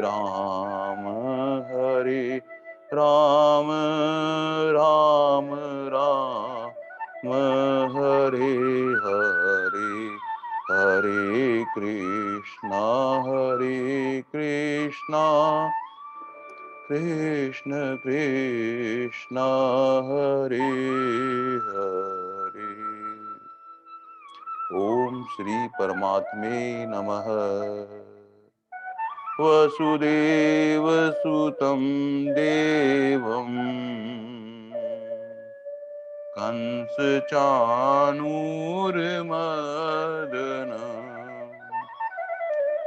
राम हरे राम राम राम हरे हरे हरे कृष्णा कृष्ण कृष्ण हरे हरे। ओम श्री परमात्मे नमः। वसुदेव सुतं देवं कंस चाणूरमर्दनं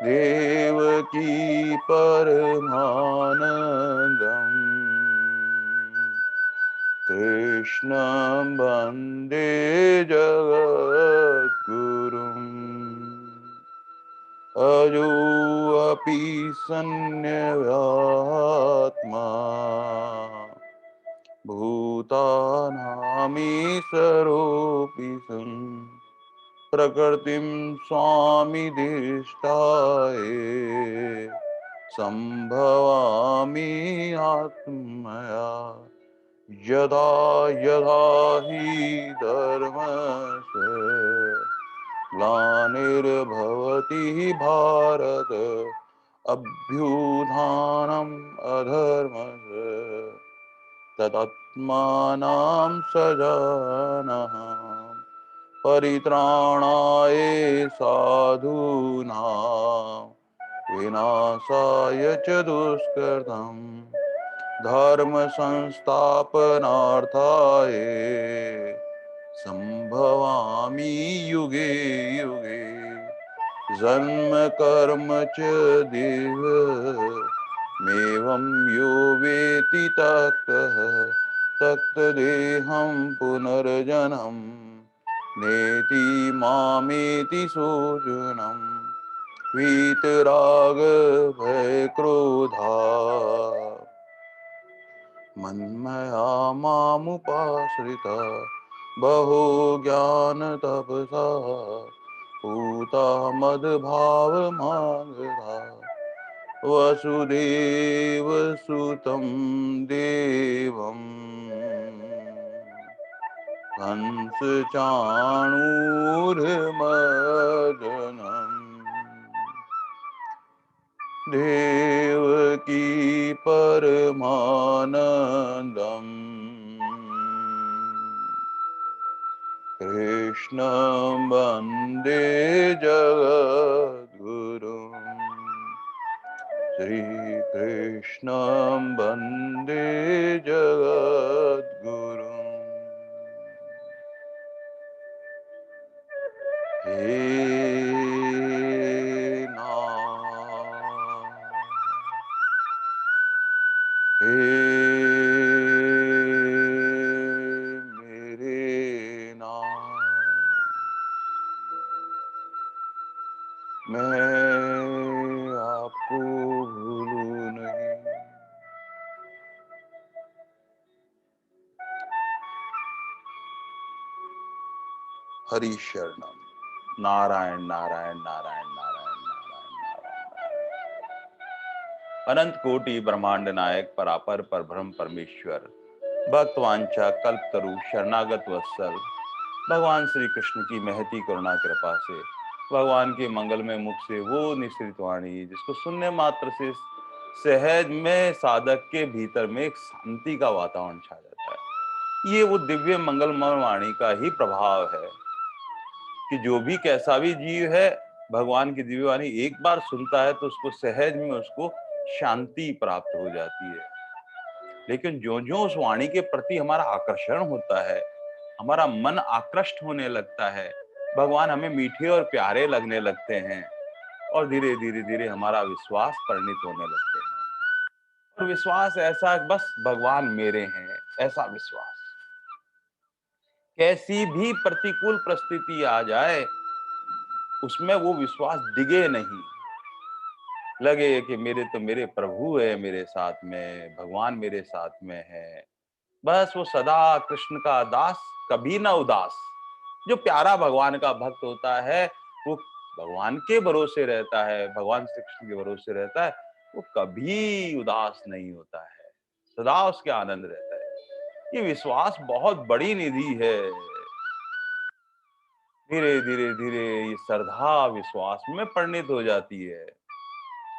देवकी परमानन्दं कृष्णं वन्दे जगद्गुरुम्। अजोऽपि सन्न्यवात्मा भूतानामीशरोऽपि सन् प्रकृतिं स्वामिधिष्ठाय सम्भवामि आत्मया यदा यदा हि धर्मस्य ग्लानिर्भवति भारत अभ्युत्थानम् अधर्मस्य तदात्मानं सजानः परित्राणाय साधूनां विनाशाय च दुष्कृतं धर्म संस्थापनार्थाय संभवामि युगे युगे। जन्म कर्म च देव मेवं यो वेति तत्तः तत्तदेहं पुनर्जन्म नेति मामेति सोजनं वीतराग भय क्रोधा मन्मया मामुपाश्रिता बहो ज्ञान तपसा पूता मद्भावमागधा वसुदेव सुतं देवं कंस चाणूरमर्दनं देवकी परमानन्दम् कृष्णं वन्दे जगद्गुरुम्। श्रीकृष्णं वन्दे जगद्गुरुम्। हे नाथ हे मेरे नाथ मैं आपको भूलूं नहीं। हरि शरणम। नारायण नारायण नारायण नारायण नारायण नारायण। अनंत कोटि ब्रह्मांड नायक परापर परब्रह्म परमेश्वर भक्तवांछा कल्पतरु शरणागत वत्सल भगवान श्री कृष्ण की महती करुणा कृपा से भगवान के मंगलमय मुख से वो निश्रित वाणी जिसको सुनने मात्र से सहज में साधक के भीतर में एक शांति का वातावरण छा जाता है। ये वो दिव्य मंगलमय वाणी का ही प्रभाव है कि जो भी कैसा भी जीव है भगवान की दिव्य वाणी एक बार सुनता है तो उसको सहज में उसको शांति प्राप्त हो जाती है। लेकिन जो जो उस वाणी के प्रति हमारा आकर्षण होता है, हमारा मन आकृष्ट होने लगता है, भगवान हमें मीठे और प्यारे लगने लगते हैं और धीरे धीरे धीरे हमारा विश्वास परिणित होने लगते हैं। और विश्वास ऐसा बस भगवान मेरे हैं ऐसा विश्वास, कैसी भी प्रतिकूल परिस्थिति आ जाए उसमें वो विश्वास डिगे नहीं, लगे कि मेरे प्रभु है मेरे साथ में, भगवान मेरे साथ में है। बस वो सदा कृष्ण का दास कभी ना उदास। जो प्यारा भगवान का भक्त होता है वो भगवान के भरोसे रहता है, भगवान श्री कृष्ण के भरोसे रहता है। वो कभी उदास नहीं होता है, सदा उसके आनंद रहता है। ये विश्वास बहुत बड़ी निधि है। धीरे धीरे धीरे ये श्रद्धा विश्वास में परिणित हो जाती है।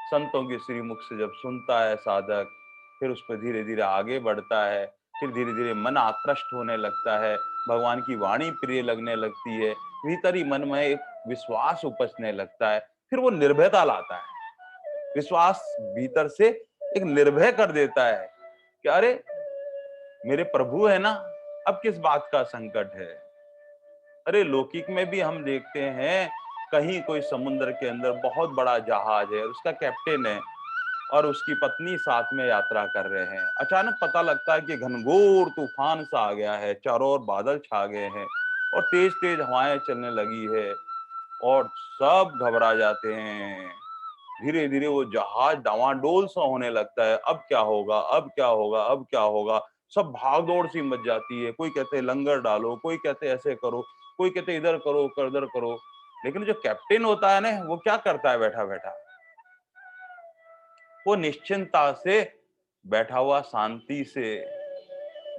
संतों के श्रीमुख से जब सुनता है साधक, फिर उस पर धीरे धीरे आगे बढ़ता है, फिर धीरे धीरे मन आकृष्ट होने लगता है, भगवान की वाणी प्रिय लगने लगती है, भीतर ही मन में एक विश्वास उपजने लगता है, फिर वो निर्भयता लाता है। विश्वास भीतर से एक निर्भय कर देता है कि अरे मेरे प्रभु है ना, अब किस बात का संकट है। अरे लौकिक में भी हम देखते हैं, कहीं कोई समुद्र के अंदर बहुत बड़ा जहाज है, उसका कैप्टन है और उसकी पत्नी साथ में यात्रा कर रहे हैं। अचानक पता लगता है कि घनघोर तूफान सा आ गया है, चारों ओर बादल छा गए हैं और तेज तेज हवाएं चलने लगी है और सब घबरा जाते हैं। धीरे धीरे वो जहाज डावाडोल सा होने लगता है। अब क्या होगा, अब क्या होगा, अब क्या होगा। सब भाग दौड़ सी मच जाती है। कोई कहते लंगर डालो, कोई कहते ऐसे करो, कोई कहते इधर करो, उधर करो। लेकिन जो कैप्टन होता है ना, वो क्या करता है बैठा बैठा, वो निश्चिंतता से बैठा हुआ, शांति से,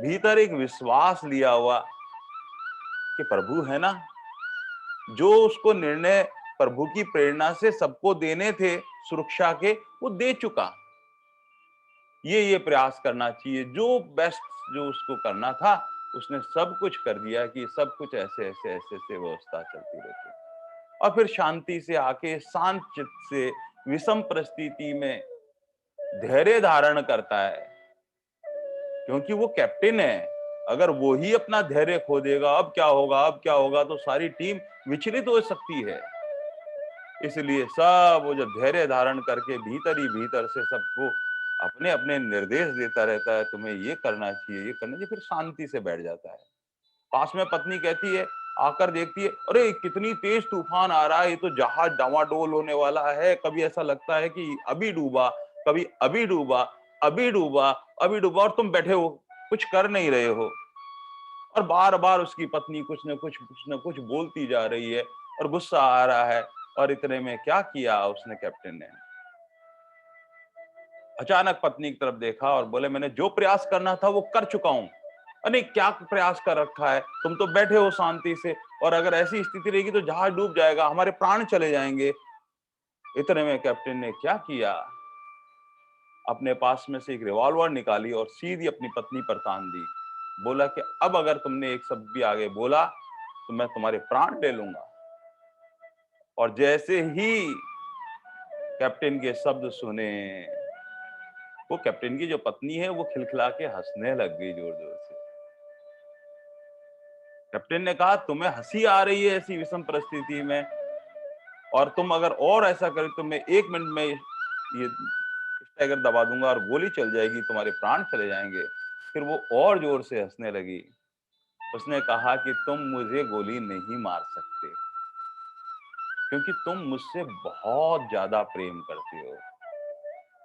भीतर एक विश्वास लिया हुआ कि प्रभु है ना, जो उसको निर्णय प्रभु की प्रेरणा से सबको देने थे सुरक्षा के, वो दे चुका। ये प्रयास करना चाहिए, जो बेस्ट जो उसको करना था उसने सब कुछ कर दिया कि सब कुछ ऐसे ऐसे ऐसे ऐसे व्यवस्था चलती रहती है। और फिर शांति से आके शांत चित्त से विषम परिस्थिति में धैर्य धारण करता है, क्योंकि वो कैप्टन है। अगर वो ही अपना धैर्य खो देगा, अब क्या होगा, अब क्या होगा, तो सारी टीम विचलित हो सकती है। इसलिए सब वो जब धैर्य धारण करके भीतर ही भीतर से सबको अपने अपने निर्देश देता रहता है, तुम्हें ये करना चाहिए, ये करना चाहिए, फिर शांति से बैठ जाता है। पास में पत्नी कहती है, आकर देखती है, अरे कितनी तेज तूफान आ रहा है, ये तो जहाज डावाडोल होने वाला है। कभी ऐसा लगता है कि अभी डूबा, कभी अभी डूबा, अभी डूबा, अभी डूबा, और तुम बैठे हो, कुछ कर नहीं रहे हो। और बार बार उसकी पत्नी कुछ न कुछ बोलती जा रही है और गुस्सा आ रहा है। और इतने में क्या किया उसने, कैप्टन ने अचानक पत्नी की तरफ देखा और बोले, मैंने जो प्रयास करना था वो कर चुका हूं। अरे क्या प्रयास कर रखा है, तुम तो बैठे हो शांति से, और अगर ऐसी स्थिति रहेगी तो जहाज डूब जाएगा, हमारे प्राण चले जाएंगे। इतने में कैप्टन ने क्या किया, अपने पास में से एक रिवॉल्वर निकाली और सीधी अपनी पत्नी पर तान दी। बोला कि अब अगर तुमने एक शब्द भी आगे बोला तो मैं तुम्हारे प्राण ले लूंगा। और जैसे ही कैप्टन के शब्द सुने, वो कैप्टन की जो पत्नी है वो खिलखिला के हंसने लग गई जोर जोर से। कैप्टन ने कहा, तुम्हें हंसी आ रही है ऐसी विषम परिस्थिति में, और तुम अगर और ऐसा करे तो मैं 1 मिनट में ये टाइगर दबा दूंगा और गोली चल जाएगी, तुम्हारे प्राण चले जाएंगे। फिर वो और जोर से हंसने लगी। उसने कहा कि तुम मुझे गोली नहीं मार सकते, क्योंकि तुम मुझसे बहुत ज्यादा प्रेम करते हो,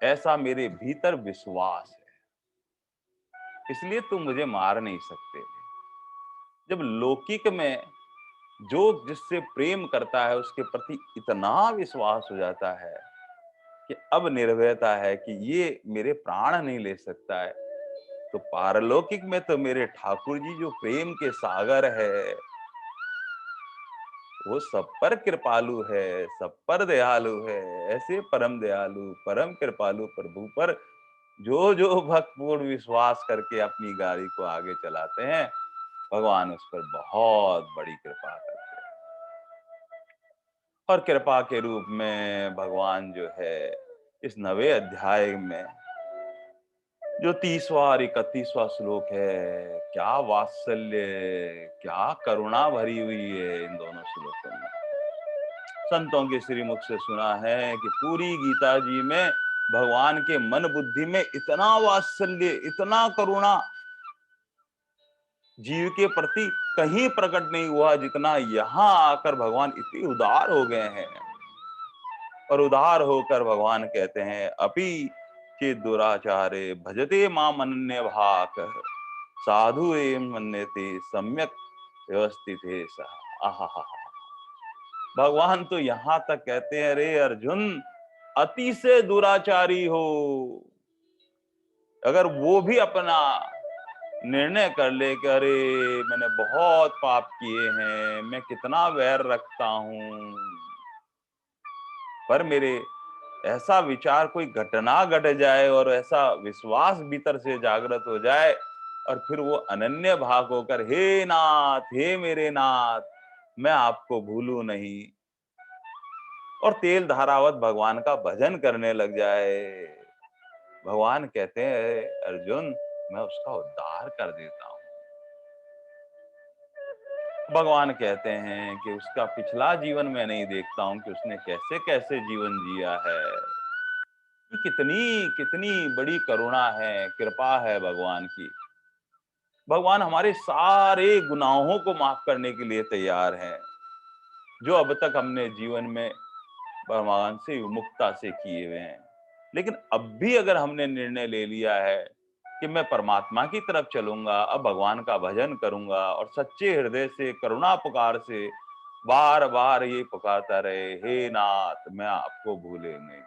ऐसा मेरे भीतर विश्वास है, इसलिए तुम मुझे मार नहीं सकते। जब लौकिक में जो जिससे प्रेम करता है उसके प्रति इतना विश्वास हो जाता है कि अब निर्भयता है कि ये मेरे प्राण नहीं ले सकता है, तो पारलौकिक में तो मेरे ठाकुर जी जो प्रेम के सागर है, वो सब पर कृपालु है, सब पर दयालु है। ऐसे परम दयालु परम कृपालु प्रभु पर जो जो भक्त पूर्ण विश्वास करके अपनी गाड़ी को आगे चलाते हैं, भगवान उस पर बहुत बड़ी कृपा करते हैं। और कृपा के रूप में भगवान जो है इस 9वें अध्याय में जो 30वां और 31वां श्लोक है, क्या वात्सल्य, क्या करुणा भरी हुई है इन दोनों श्लोकों में। संतों के श्रीमुख से सुना है कि पूरी गीता जी में भगवान के मन बुद्धि में इतना वात्सल्य, इतना करुणा जीव के प्रति कहीं प्रकट नहीं हुआ, जितना यहाँ आकर भगवान इतने उदार हो गए हैं। और उदार होकर भगवान कहते हैं, अपि चेत दुराचारे भजते माम अनन्य भाक, साधु एवं मन्यते सम्यक व्यवस्थित है सह। आहा, भगवान तो यहाँ तक कहते हैं, अरे अर्जुन, अति से दुराचारी हो, अगर वो भी अपना निर्णय कर ले कि अरे मैंने बहुत पाप किए हैं, मैं कितना वैर रखता हूं, पर मेरे ऐसा विचार कोई घटना घट जाए और ऐसा विश्वास भीतर से जागृत हो जाए और फिर वो अनन्य भाव होकर हे नाथ, हे मेरे नाथ, मैं आपको भूलूं नहीं, और तेल धारावत भगवान का भजन करने लग जाए, भगवान कहते हैं अर्जुन मैं उसका उद्धार कर देता हूं। भगवान कहते हैं कि उसका पिछला जीवन मैं नहीं देखता हूं कि उसने कैसे कैसे जीवन जिया है। ये कितनी कितनी बड़ी करुणा है, कृपा है भगवान की। भगवान हमारे सारे गुनाहों को माफ करने के लिए तैयार है, जो अब तक हमने जीवन में भगवान से विमुखता से किए हुए हैं। लेकिन अब भी अगर हमने निर्णय ले लिया है कि मैं परमात्मा की तरफ चलूंगा, अब भगवान का भजन करूंगा और सच्चे हृदय से करुणा पुकार से बार बार ये पुकारता रहे हे नाथ मैं आपको भूले नहीं,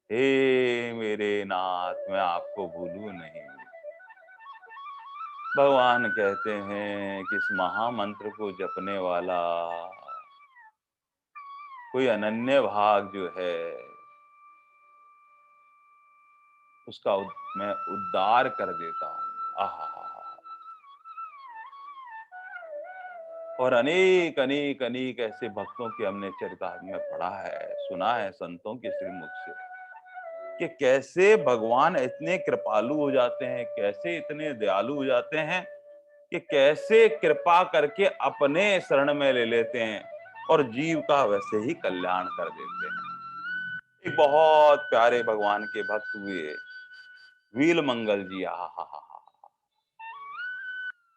हे मेरे नाथ मैं आपको भूलू नहीं। भगवान कहते हैं कि इस महामंत्र को जपने वाला कोई अनन्य भाग जो है उसका मैं उद्धार कर देता हूँ। आहा। और अनेक अनेक अनेक ऐसे भक्तों के हमने चरितार्थ में पढ़ा है, सुना है संतों के श्रीमुख से कि कैसे भगवान इतने कृपालु हो जाते हैं, कैसे इतने दयालु हो जाते हैं कि कैसे कृपा करके अपने शरण में ले लेते हैं और जीव का वैसे ही कल्याण कर देते हैं। एक बहुत प्यारे भगवान के भक्त हुए वील मंगल जी, आहा,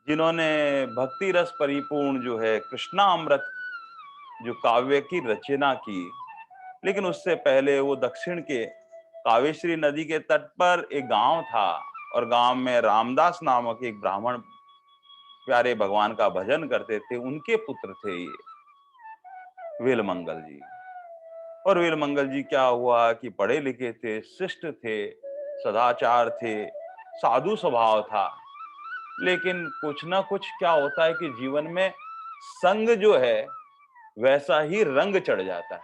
जिन्होंने भक्ति रस परिपूर्ण जो है कृष्णामृत जो काव्य की रचना की। लेकिन उससे पहले वो दक्षिण के कावेश्वरी नदी के तट पर एक गांव था और गांव में रामदास नामक एक ब्राह्मण प्यारे भगवान का भजन करते थे, उनके पुत्र थे ये वेलमंगल जी। और वेलमंगल जी क्या हुआ कि पढ़े लिखे थे, शिष्ट थे, सदाचार थे, साधु स्वभाव था। लेकिन कुछ ना कुछ क्या होता है कि जीवन में संग जो है वैसा ही रंग चढ़ जाता है।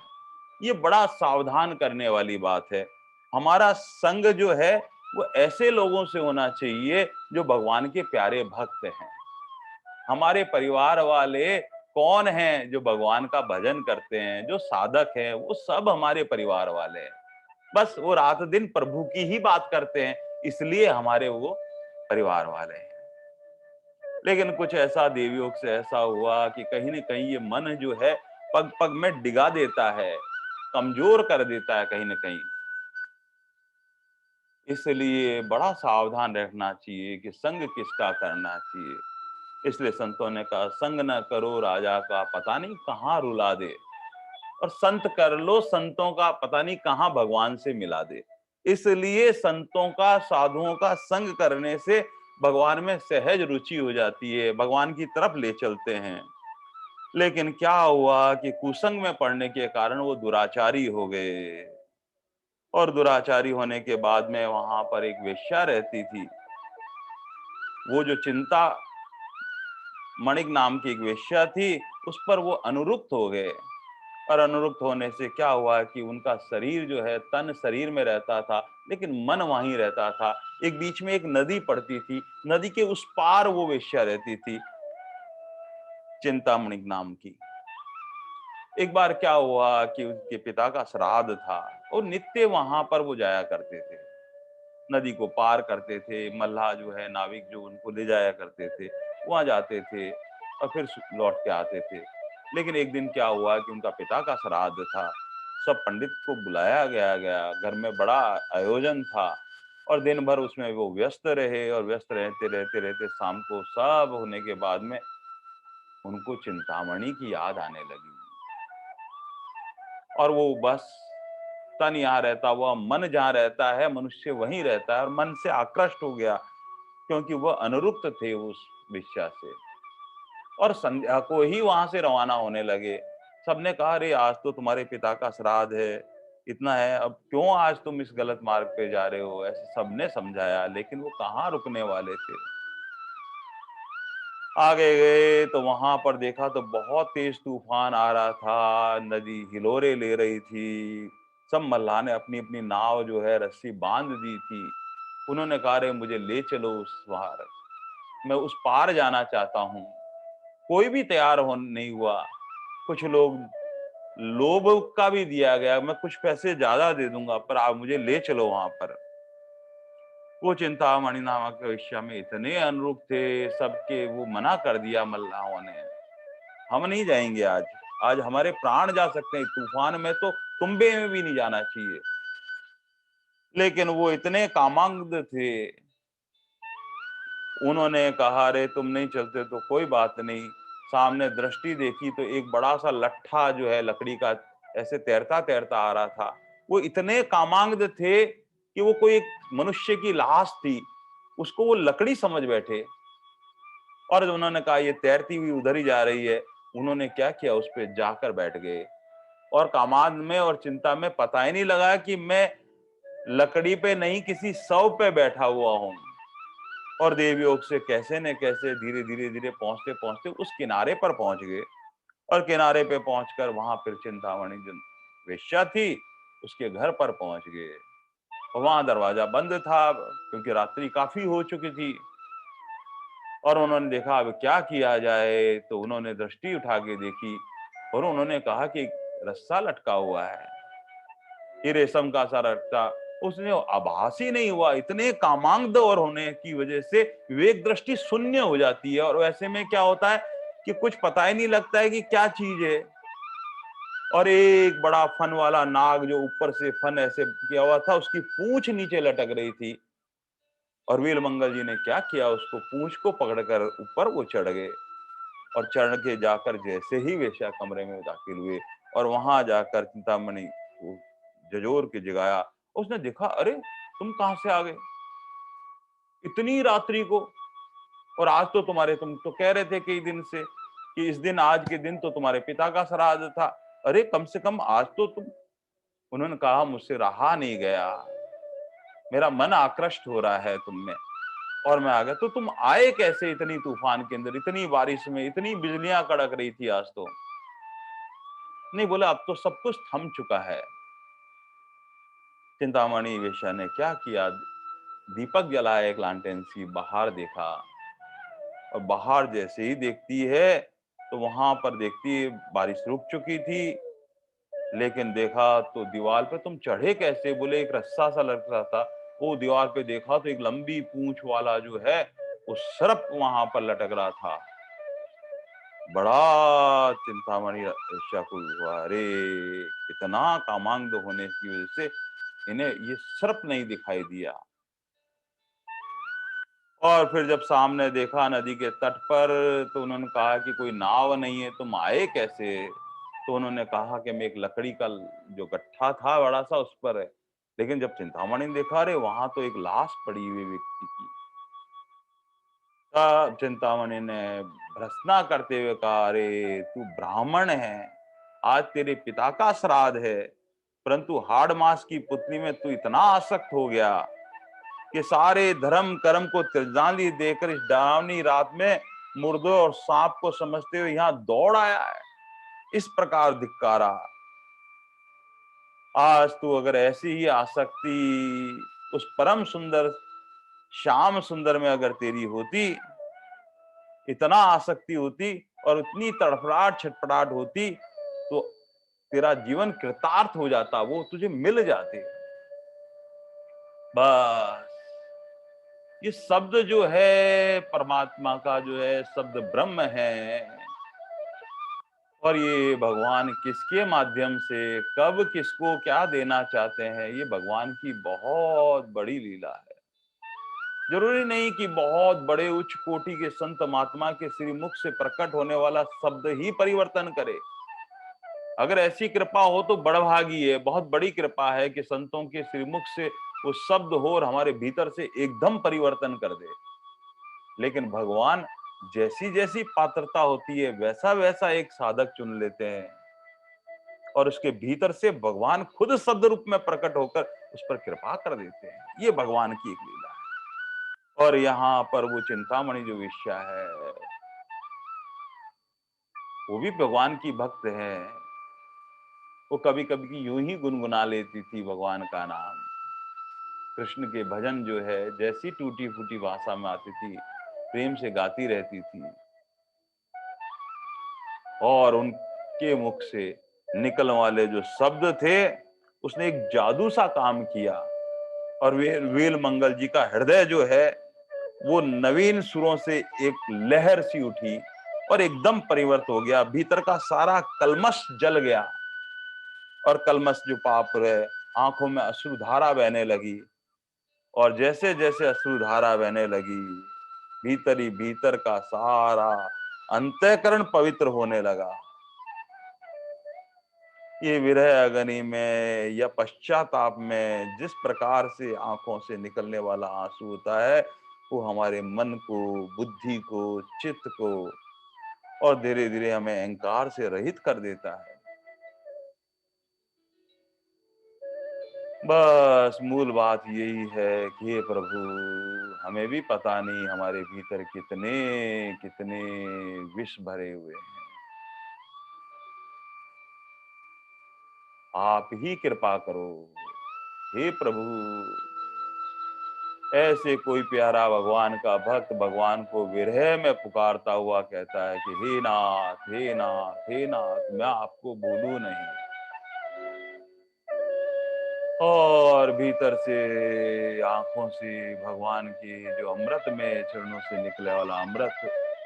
ये बड़ा सावधान करने वाली बात है। हमारा संग जो है वो ऐसे लोगों से होना चाहिए जो भगवान के प्यारे भक्त हैं। हमारे परिवार वाले कौन हैं जो भगवान का भजन करते हैं, जो साधक हैं, वो सब हमारे परिवार वाले हैं। बस वो रात दिन प्रभु की ही बात करते हैं, इसलिए हमारे वो परिवार वाले हैं। लेकिन कुछ ऐसा देवयोग से ऐसा हुआ कि कहीं न कहीं ये मन जो है पग पग में डिगा देता है, कमजोर कर देता है कहीं न कहीं। इसलिए बड़ा सावधान रहना चाहिए कि संग किसका करना चाहिए। इसलिए संतों ने कहा संग न करो राजा का पता नहीं कहाँ रुला दे, और संत कर लो संतों का पता नहीं कहाँ भगवान से मिला दे। इसलिए संतों का साधुओं का संग करने से भगवान में सहज रुचि हो जाती है, भगवान की तरफ ले चलते हैं। लेकिन क्या हुआ कि कुसंग में पड़ने के कारण वो दुराचारी हो गए, और दुराचारी होने के बाद में वहां पर एक वेश्या रहती थी। वो जो चिंता मणिक नाम की एक वेश्या थी, उस पर वो अनुरुक्त हो गए। और अनुरुक्त होने से क्या हुआ कि उनका शरीर जो है तन शरीर में रहता था लेकिन मन वहीं रहता था। एक बीच में एक नदी पड़ती थी, नदी के उस पार वो वेश्या रहती थी, चिंतामणि नाम की। एक बार क्या हुआ कि उनके पिता का श्राद्ध था और नित्य वहां पर वो जाया करते थे, नदी को पार करते थे, मल्लाह जो है नाविक जो उनको ले जाया करते थे, वहां जाते थे और फिर लौट के आते थे। लेकिन एक दिन क्या हुआ कि उनका पिता का श्राद्ध था, सब पंडित को बुलाया गया, घर में बड़ा आयोजन था और दिन भर उसमें वो व्यस्त रहे, और व्यस्त रहते रहते रहते शाम को सब होने के बाद में उनको चिंतामणि की याद आने लगी। और वो बस तन यहाँ रहता हुआ मन जहाँ रहता है मनुष्य वहीं रहता है, और मन से आकृष्ट हो गया क्योंकि वह अनुरुक्त थे उस वेश्या से। और संध्या को ही वहां से रवाना होने लगे। सबने कहा अरे आज तो तुम्हारे पिता का श्राद्ध है, इतना है, अब क्यों आज तुम इस गलत मार्ग पे जा रहे हो, ऐसे सबने समझाया, लेकिन वो कहाँ रुकने वाले थे। आगे गए तो वहां पर देखा तो बहुत तेज तूफान आ रहा था, नदी हिलोरे ले रही थी। सब मल्लाह ने अपनी अपनी नाव जो है रस्सी बांध दी थी। उन्होंने कहा, रे मुझे ले चलो उस पार, मैं उस पार जाना चाहता हूँ। कोई भी तैयार हो नहीं हुआ। कुछ लोग लोभ का भी दिया गया, मैं कुछ पैसे ज्यादा दे दूंगा पर आप मुझे ले चलो वहां पर। वो चिंतामणि नामक वेश्या में इतने अनुरूप थे सबके, वो मना कर दिया मल्लाहों ने, हम नहीं जाएंगे आज। आज हमारे प्राण जा सकते हैं, तूफान में तो तुम्बे में भी नहीं जाना चाहिए। लेकिन वो इतने कामांध थे, उन्होंने कहा, रे तुम नहीं चलते तो कोई बात नहीं। सामने दृष्टि देखी तो एक बड़ा सा लट्ठा जो है लकड़ी का ऐसे तैरता तैरता आ रहा था। वो इतने कामांध थे कि वो कोई एक मनुष्य की लाश थी, उसको वो लकड़ी समझ बैठे। और जब उन्होंने कहा ये तैरती हुई उधर ही जा रही है, उन्होंने क्या किया, उस पे जाकर बैठ गए। और कामांध में और चिंता में पता ही नहीं लगा कि मैं लकड़ी पे नहीं किसी शव पे बैठा हुआ हूं। और देवयोग से कैसे न कैसे धीरे धीरे धीरे पहुंचते पहुंचते उस किनारे पर पहुंच गए। और किनारे पे पहुंचकर वहां फिर चिंतामणि जो वेश्या थी उसके घर पर पहुंच गए। वहां दरवाजा बंद था क्योंकि रात्रि काफी हो चुकी थी। और उन्होंने देखा अब क्या किया जाए, तो उन्होंने दृष्टि उठा के देखी और उन्होंने कहा कि एक रस्सा लटका हुआ है, ये रेशम का सा रस्सा। उसने आभास ही नहीं हुआ, इतने कामांध और होने की वजह से विवेक दृष्टि शून्य हो जाती है। और वैसे में क्या होता है कि कुछ पता ही नहीं लगता है कि क्या चीज है। और एक बड़ा फन वाला नाग जो ऊपर से फन ऐसे किया हुआ था, उसकी पूंछ नीचे लटक रही थी। और वीरमंगल जी ने क्या किया, उसको पूंछ को पकड़कर ऊपर वो चढ़ गए। और चढ़ के जाकर जैसे ही वेश्या कमरे में दाखिल हुए और वहां जाकर चिंतामणि को झंझोर के जगाया, उसने देखा, अरे तुम कहां से आ गए इतनी रात्रि को। और आज तो तुम तो कह रहे थे कई दिन से कि इस दिन, आज के दिन तो तुम्हारे पिता का श्राद्ध था, अरे कम से कम आज तो तुम। उन्होंने कहा, मुझसे रहा नहीं गया, मेरा मन आकृष्ट हो रहा है तुम में, और मैं आ गया। तो तुम आए कैसे इतनी तूफान के अंदर, इतनी बारिश में, इतनी बिजलियां कड़क रही थी आज तो। नहीं, बोला अब तो सब कुछ थम चुका है। चिंतामणि वेश्या ने क्या किया, दीपक जलाया एक लालटेन सी, बाहर देखा। और बाहर जैसे ही देखती है तो वहां पर देखती है बारिश रुक चुकी थी। लेकिन देखा तो दीवार पे तुम चढ़े कैसे, बोले एक रस्सा सा लग रहा था। वो दीवार पे देखा तो एक लंबी पूंछ वाला जो है वो सर्प वहां पर लटक रहा था। बड़ा चिंतामणि वेश्या को हुआ, अरे इतना कामांध होने की वजह से इन्हें ये सर्प नहीं दिखाई दिया। और फिर जब सामने देखा नदी के तट पर, तो उन्होंने कहा कि कोई नाव नहीं है, तुम आए कैसे। तो उन्होंने कहा कि मैं एक लकड़ी का जो गट्ठा था बड़ा सा उस पर है। लेकिन जब चिंतामणि ने देखा, अरे वहां तो एक लाश पड़ी हुई व्यक्ति की। तब चिंतामणि ने भर्त्सना करते हुए कहा, अरे तू ब्राह्मण है, आज तेरे पिता का श्राद्ध है, परंतु हाड़ मास की पुतली में तू इतना आसक्त हो गया कि सारे धर्म कर्म को तिरजाली देकर इस डरावनी रात में मुर्दों और सांप को समझते हुए यहाँ दौड़ आया है। इस प्रकार धिक्कारा। आज तू अगर ऐसी ही आसक्ति उस परम सुंदर श्याम सुंदर में अगर तेरी होती, इतना आसक्ति होती और इतनी तड़फड़ाहट छटपटाहट होती, तो तेरा जीवन कृतार्थ हो जाता, वो तुझे मिल जाते। बस ये शब्द जो है परमात्मा का जो है शब्द ब्रह्म है। और ये भगवान किसके माध्यम से कब किसको क्या देना चाहते हैं, ये भगवान की बहुत बड़ी लीला है। जरूरी नहीं कि बहुत बड़े उच्च कोटि के संत महात्मा के श्रीमुख से प्रकट होने वाला शब्द ही परिवर्तन करे। अगर ऐसी कृपा हो तो बड़भागी है, बहुत बड़ी कृपा है कि संतों के श्रीमुख से वो शब्द हो और हमारे भीतर से एकदम परिवर्तन कर दे। लेकिन भगवान जैसी जैसी पात्रता होती है वैसा वैसा एक साधक चुन लेते हैं। और उसके भीतर से भगवान खुद शब्द रूप में प्रकट होकर उस पर कृपा कर देते हैं। ये भगवान की एक लीला है। और यहाँ पर वो चिंतामणि जो वेश्या है, वो भी भगवान की भक्त है। वो कभी कभी यूं ही गुनगुना लेती थी भगवान का नाम। कृष्ण के भजन जो है जैसी टूटी फूटी भाषा में आती थी, प्रेम से गाती रहती थी। और उनके मुख से निकलने वाले जो शब्द थे, उसने एक जादू सा काम किया। और वेल मंगल जी का हृदय जो है वो नवीन सुरों से एक लहर सी उठी और एकदम परिवर्त हो गया। भीतर का सारा कलमश जल गया और कलमश जो पाप रहे, आंखों में अश्रुधारा बहने लगी। और जैसे जैसे अश्रुधारा बहने लगी, भीतर ही भीतर का सारा अंतःकरण पवित्र होने लगा। ये विरह अग्नि में या पश्चाताप में जिस प्रकार से आंखों से निकलने वाला आंसू होता है, वो हमारे मन को, बुद्धि को, चित्त को और धीरे धीरे हमें अहंकार से रहित कर देता है। बस मूल बात यही है कि हे प्रभु, हमें भी पता नहीं हमारे भीतर कितने कितने विष भरे हुए हैं। आप ही कृपा करो हे प्रभु। ऐसे कोई प्यारा भगवान का भक्त भगवान को विरह में पुकारता हुआ कहता है कि हे नाथ, हे नाथ, हे नाथ, मैं आपको भूलूं नहीं। और भीतर से आंखों से भगवान के जो अमृत में चरणों से निकले वाला अमृत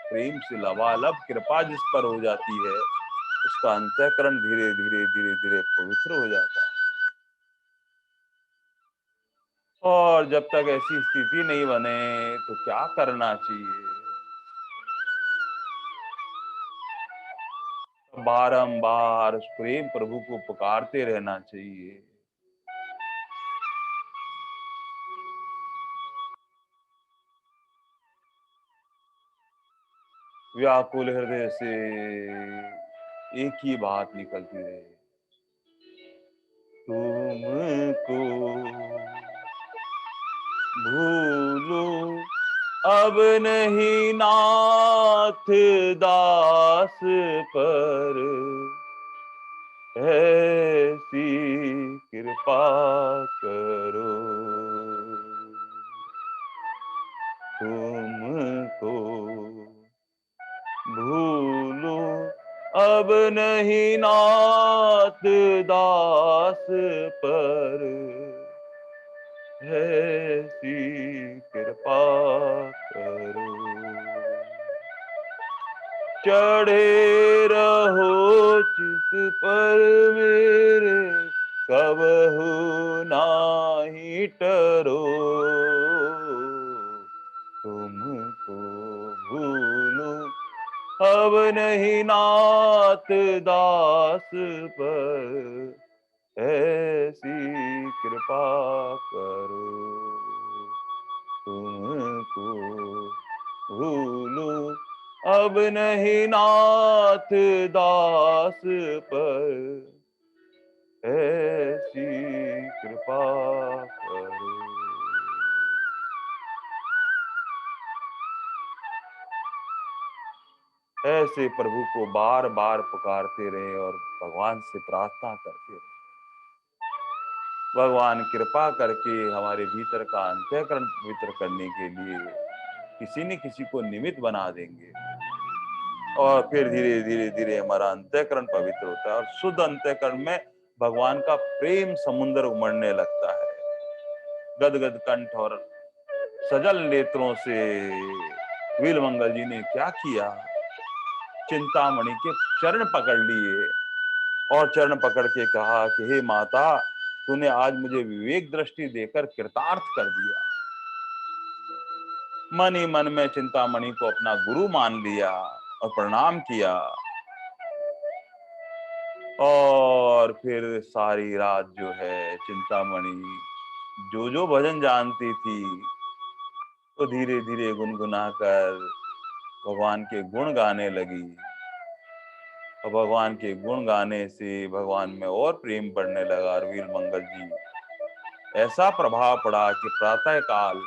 प्रेम से लबालब कृपा जिस पर हो जाती है, उसका अंतःकरण धीरे धीरे धीरे धीरे पवित्र हो जाता है। और जब तक ऐसी स्थिति नहीं बने तो क्या करना चाहिए? बारंबार उस प्रेम प्रभु को पुकारते रहना चाहिए। व्याकुल हृदय से एक ही बात निकलती रहे, तुमको भूलूं अब नहीं नाथ दास पर, ऐसी कृपा करो तुमको भूलूं अब नहीं नाथ दास पर, ऐसी कृपा करो। चढ़े रहो चित पर मेरे, कबहू नाही टरो, तुमको भूलूं अब नहीं नाथ दास पर, ऐसी कृपा करो तुमको भूलूं अब नहीं नाथ दास पर, ऐसी कृपा करो। ऐसे प्रभु को बार बार पुकारते रहे और भगवान से प्रार्थना करते रहे। भगवान कृपा करके हमारे भीतर का अंतःकरण पवित्र करने के लिए किसी न किसी को निमित्त बना देंगे। और फिर धीरे धीरे धीरे हमारा अंतःकरण पवित्र होता है और शुद्ध अंतःकरण में भगवान का प्रेम समुद्र उमड़ने लगता है। गदगद कंठ और सजल नेत्रों से वीरमंगल जी ने क्या किया, चिंतामणि के चरण पकड़ लिए और चरण पकड़ के कहा कि हे माता, तूने आज मुझे विवेक दृष्टि देकर कृतार्थ कर दिया। मन ही मन में चिंतामणि को अपना गुरु मान लिया और प्रणाम किया। और फिर सारी रात जो है चिंतामणि जो जो भजन जानती थी तो धीरे धीरे गुनगुना कर भगवान के गुण गाने लगी। और भगवान के गुण गाने से भगवान में और प्रेम बढ़ने लगा। और वीर मंगल जी ऐसा प्रभाव पड़ा कि प्रातः काल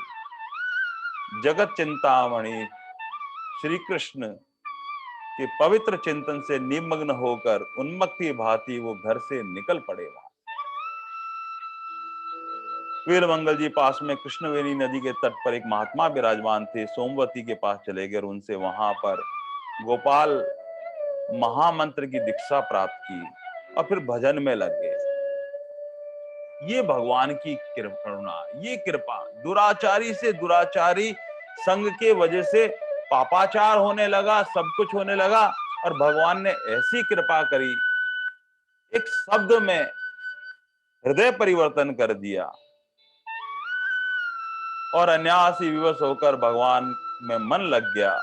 जगत चिंतामणि श्री कृष्ण के पवित्र चिंतन से निमग्न होकर उन्मत्त की भांति वो घर से निकल पड़े। वीर मंगल जी पास में कृष्णवेणी नदी के तट पर एक महात्मा विराजमान थे, सोमवती के पास चले गए और उनसे वहां पर गोपाल महामंत्र की दीक्षा प्राप्त की और फिर भजन में लग गए। ये भगवान की करुणा, ये कृपा। दुराचारी से दुराचारी संग के वजह से पापाचार होने लगा, सब कुछ होने लगा, और भगवान ने ऐसी कृपा करी, एक शब्द में हृदय परिवर्तन कर दिया और अनायास ही विवश होकर भगवान में मन लग गया।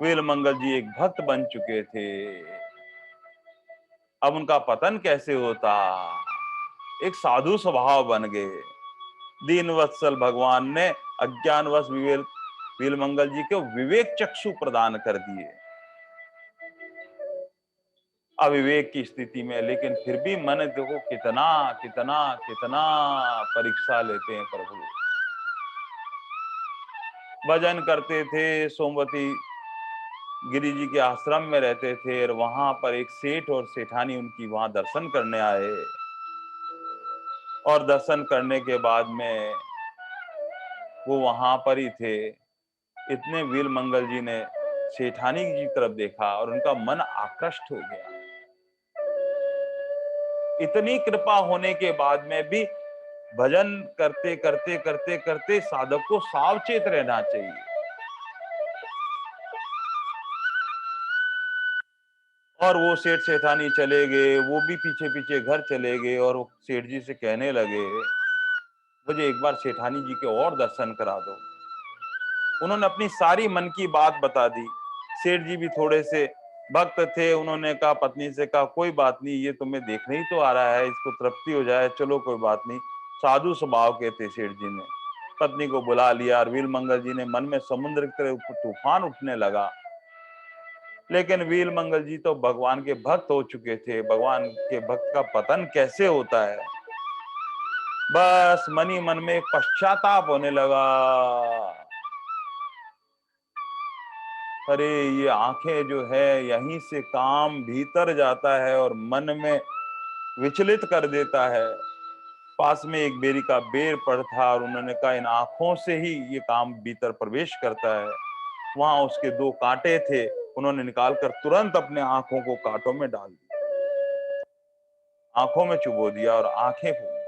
वीर मंगल जी एक भक्त बन चुके थे, अब उनका पतन कैसे होता? एक साधु स्वभाव बन गए। दीन वत्सल भगवान ने अज्ञानवश वीर मंगल जी को विवेक चक्षु प्रदान कर दिए। अविवेक की स्थिति में, लेकिन फिर भी मन देखो कितना कितना कितना परीक्षा लेते हैं प्रभु। भजन करते थे, सोमवती गिरी जी के आश्रम में रहते थे और वहां पर एक सेठ और सेठानी उनकी वहां दर्शन करने आए, और दर्शन करने के बाद में वो वहां पर ही थे। इतने वीर मंगल जी ने सेठानी की तरफ देखा और उनका मन आकृष्ट हो गया। इतनी कृपा होने के बाद में भी भजन करते करते करते करते साधक को सावचेत रहना चाहिए। और वो सेठ सेठानी चले गए, वो भी पीछे पीछे घर चले गए और वो सेठ जी से कहने लगे, मुझे एक बार सेठानी जी के और दर्शन करा दो। उन्होंने अपनी सारी मन की बात बता दी। सेठ जी भी थोड़े से भक्त थे, उन्होंने कहा, पत्नी से कहा, कोई बात नहीं, ये तुम्हें देखने ही तो आ रहा है, इसको तृप्ति हो जाए, चलो कोई बात नहीं। साधु स्वभाव के थे सेठ जी ने। पत्नी को बुला लिया और वीर मंगल जी ने मन में समुद्र की तरह तूफान उठने लगा। लेकिन वीर मंगल जी तो भगवान के भक्त हो चुके थे। भगवान के भक्त का पतन कैसे होता है? बस मन ही मन में पश्चाताप होने लगा। अरे ये आंखें जो है, यहीं से काम भीतर जाता है और मन में विचलित कर देता है। पास में एक बेरी का बेर पड़ था और उन्होंने कहा, इन आंखों से ही ये काम भीतर प्रवेश करता है। वहां उसके दो कांटे थे, उन्होंने निकालकर तुरंत अपने आंखों को कांटों में डाल दिया, आंखों में चुबो दिया और आंखें फूली।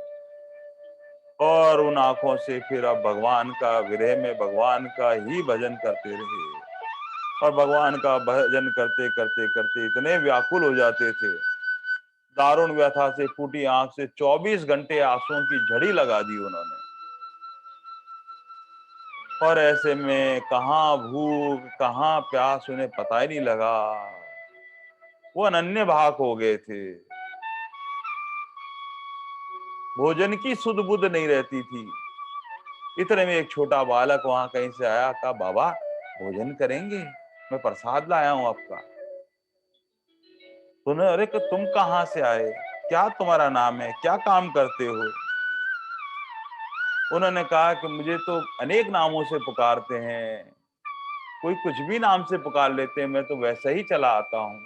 और उन आंखों से फिर अब भगवान का विरह में भगवान का ही भजन करते रहे। और भगवान का भजन करते करते करते इतने व्याकुल हो जाते थे, दारुण व्यथा से फूटी आंख से 24 घंटे आंसुओं की झड़ी लगा दी उन्होंने। और ऐसे में कहाँ भूख कहाँ प्यास उन्हें पता ही नहीं लगा। वो अनन्य भाग हो गए थे, भोजन की सुध बुध नहीं रहती थी। इतने में एक छोटा बालक वहां कहीं से आया, कहा, बाबा भोजन करेंगे, मैं प्रसाद लाया हूं आपका। उन्होंने, अरे तुम कहाँ से आए, क्या तुम्हारा नाम है, क्या काम करते हो? उन्होंने कहा कि मुझे तो अनेक नामों से पुकारते हैं, कोई कुछ भी नाम से पुकार लेते हैं, मैं तो वैसे ही चला आता हूँ।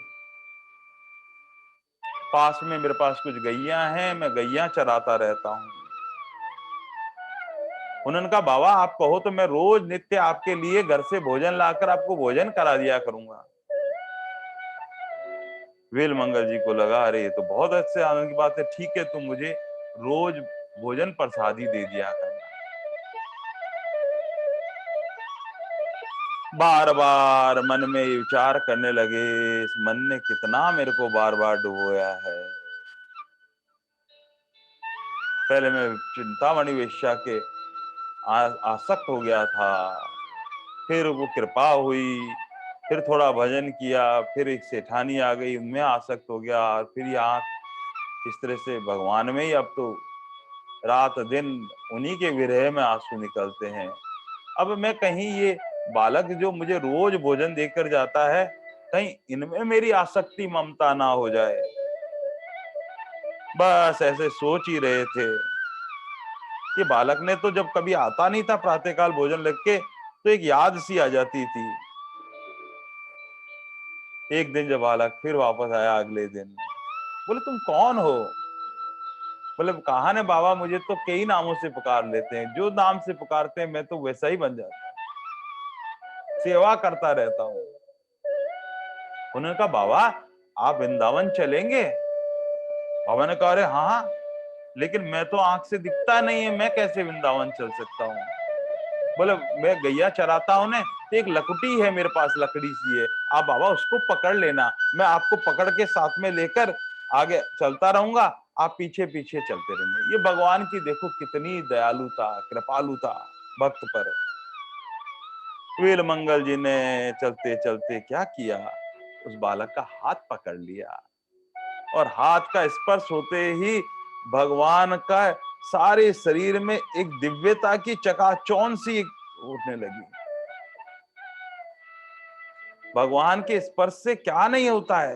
पास में मेरे पास कुछ गैया हैं, मैं गैया चराता रहता हूँ। उन्होंने कहा, बाबा आप कहो तो मैं रोज नित्य आपके लिए घर से भोजन लाकर आपको भोजन करा दिया करूंगा। वीर मंगल जी को लगा, अरे ये तो बहुत अच्छे आनंद की बात है, ठीक है तुम मुझे रोज भोजन प्रसादी दे दिया करना। बार बार मन में विचार करने लगे, इस मन ने कितना मेरे को बार बार डुबोया है। पहले मैं चिंतामणि वेश्या के आसक्त हो गया था, फिर वो कृपा हुई, फिर थोड़ा भजन किया, फिर एक सेठानी आ गई, उनमें आसक्त हो गया, और फिर ये आंख इस तरह से भगवान में ही अब तो रात दिन उन्हीं के विरह में आंसू निकलते हैं। अब मैं कहीं ये बालक जो मुझे रोज भोजन देकर जाता है, कहीं इनमें मेरी आसक्ति ममता ना हो जाए। बस ऐसे सोच ही रहे थे कि बालक ने तो जब कभी आता नहीं था प्रातःकाल भोजन लग के, तो एक याद सी आ जाती थी। एक दिन जब बालक फिर वापस आया अगले दिन, बोले तुम कौन हो? बोले कहा ने बाबा, मुझे तो कई नामों से पुकार लेते हैं, जो नाम से पुकारते हैं मैं तो वैसा ही बन जाता, सेवा करता रहता हूँ। उन्होंने कहा बाबा आप वृंदावन चलेंगे? बाबा ने कहा अरे हाँ, लेकिन मैं तो आंख से दिखता नहीं है, मैं कैसे वृंदावन चल सकता हूँ? बोले मैं गैया चराता हूँ ना, तो एक लकुटी है मेरे पास, लकड़ी सी है, आप बाबा उसको पकड़ लेना, मैं आपको पकड़ के साथ में लेकर आगे चलता रहूंगा, आप पीछे पीछे चलते रहेंगे। ये भगवान की देखो कितनी दयालुता, कृपालुता भक्त पर। वीर मंगल जी ने चलते चलते क्या किया, उस बालक का हाथ पकड़ लिया, और हाथ का स्पर्श होते ही भगवान का सारे शरीर में एक दिव्यता की चकाचौंध सी उठने लगी। भगवान के स्पर्श से क्या नहीं होता है।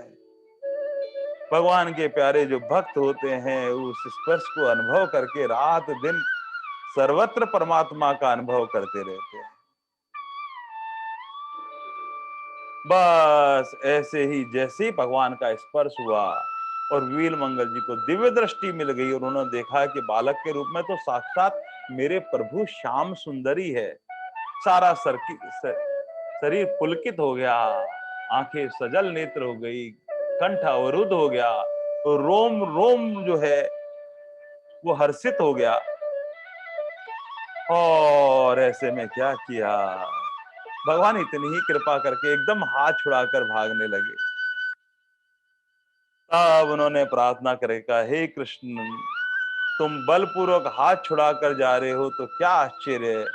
भगवान के प्यारे जो भक्त होते हैं उस स्पर्श को अनुभव करके रात दिन सर्वत्र परमात्मा का अनुभव करते रहते हैं। बस ऐसे ही जैसे ही भगवान का स्पर्श हुआ और वीर मंगल जी को दिव्य दृष्टि मिल गई और उन्होंने देखा कि बालक के रूप में तो साक्षात मेरे प्रभु श्याम सुंदरी है। सारा शरीर पुलकित हो गया, आंखें सजल नेत्र हो गई, कंठ अवरुद्ध हो गया, तो रोम रोम जो है वो हर्षित हो गया। और ऐसे में क्या किया, भगवान इतनी ही कृपा करके एकदम हाथ छुड़ाकर भागने लगे। तब उन्होंने प्रार्थना करे, कहा हे कृष्ण, तुम बलपूर्वक हाथ छुड़ाकर जा रहे हो तो क्या आश्चर्य है,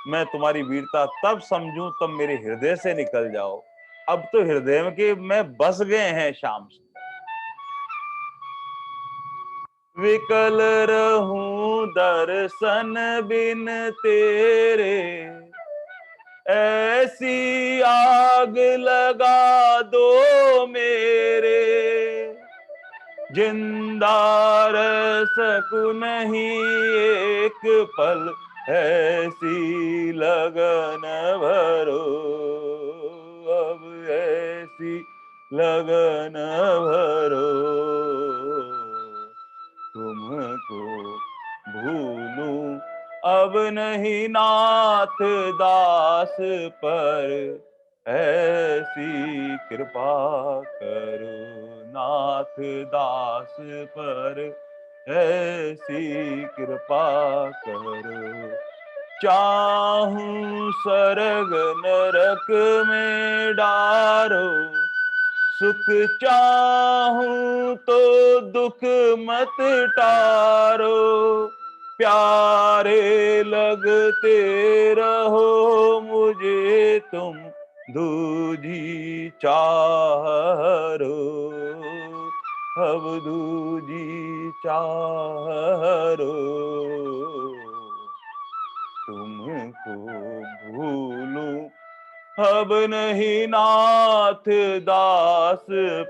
मैं तुम्हारी वीरता तब समझूं तब मेरे हृदय से निकल जाओ, अब तो हृदय के में बस गए हैं श्याम सुंदर। विकल रहूं दर्शन बिन तेरे, ऐसी आग लगा दो मेरे, जिंदा रह सकूं नहीं एक पल, ऐसी लगन भरो, अब ऐसी लगन भरो, तुमको भूलूं अब नहीं नाथ दास पर, ऐसी कृपा करो नाथ दास पर, ऐसी कृपा करो। चाहूं स्वर्ग नरक में डारो, सुख चाहूं तो दुख मत टारो, प्यारे लगते रहो मुझे तुम दूजी चारो, अब दूजी चारो, तुमको भूलूं अब नहीं नाथ दास